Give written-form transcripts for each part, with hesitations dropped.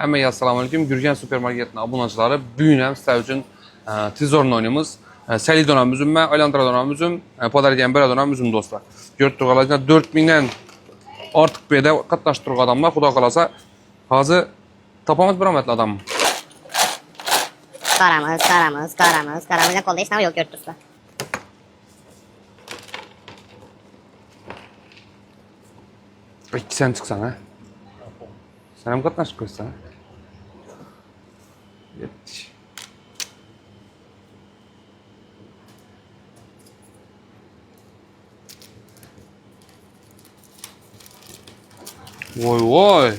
Həmə assalamu alaykum. Gürgen Supermarketinin abunəçiləri bu gün həm sizlər üçün tezorun oyunumuz. Səli dönəm üzüm mən, Aylandıra dönəm üzüm, Padar edən belə dönəm üzüm dostlar. Gördük qalacaq 4000-dən artıq bedə qatlaşdırıq adamlar. Xuda qalasa hazır tapamız bir rəhmətli adam. Qaramız. Kolda heç nə yox gördürsülər. Sen çıksan ha. Sen mi katlaşıp koysan ha? Yetiş. Vay vay.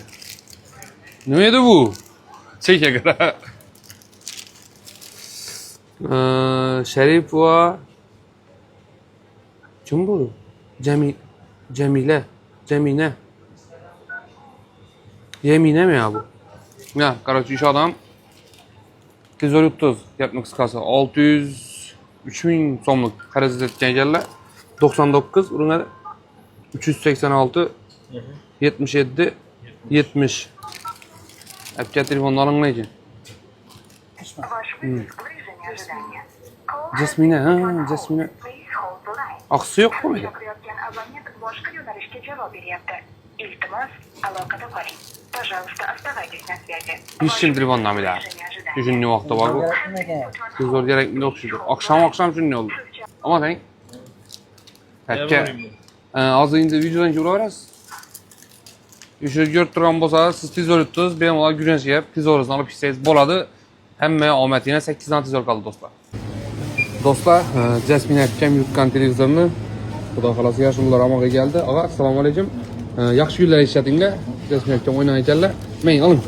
Neydi bu? Çeke kadar. Şerif var. Kim bu? Cemile. Yemine mi ya bu? Ya, короче, iş adam 230 yapmak kıskası 3000 somluk xərəcət etken gəllər 99 ürünə 386 77 70 Əbkə telefonların ne ki? Jasmine. Aksı yok mu? Hiç şimdi telefonla mı daha? Üçüncü vakti var bu. Zor gerekli okşuyor. Akşam üçün ne olur? Ama sen Əbkə az önce videodan ki uğrarız. Üçü gör duran bolsa siz tez öğrüttünüz. Benim ola gücünüz yiyip tez öğrüsünü alıp hissəyiz boladı. Həmmə Ahmətinə 8 tane tez kaldı dostlar. Dostlar, Jasmine Əbkəm yutkan televizorunu Xuda xalası yaşlılar amağa geldi. Ağa, selamun aleyküm. Yaxşı günlər işlədinlər. Jasmine Əbkəm oynayın gəllər. Mən alın.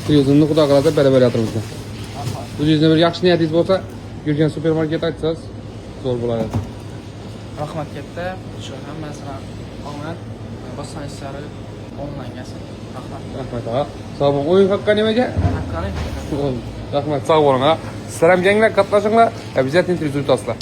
Televizorunu Xuda xalası bərabər yatırımızda. Bu yüzden bir yaxşı niyetiniz olsa Gürgen Supermarket açsanız zor bulaydı. Rahmat katta. Shu hammasini omad boshqa ishlari onlayn gelsin. Rahmat ağa. Sağ olun. Oyun hakkı nemaga? Haqqari. Rahmat, sağ olun ağa. Sizlar ham janglar qatnashinglar. Обязательно televizor tutasizlar.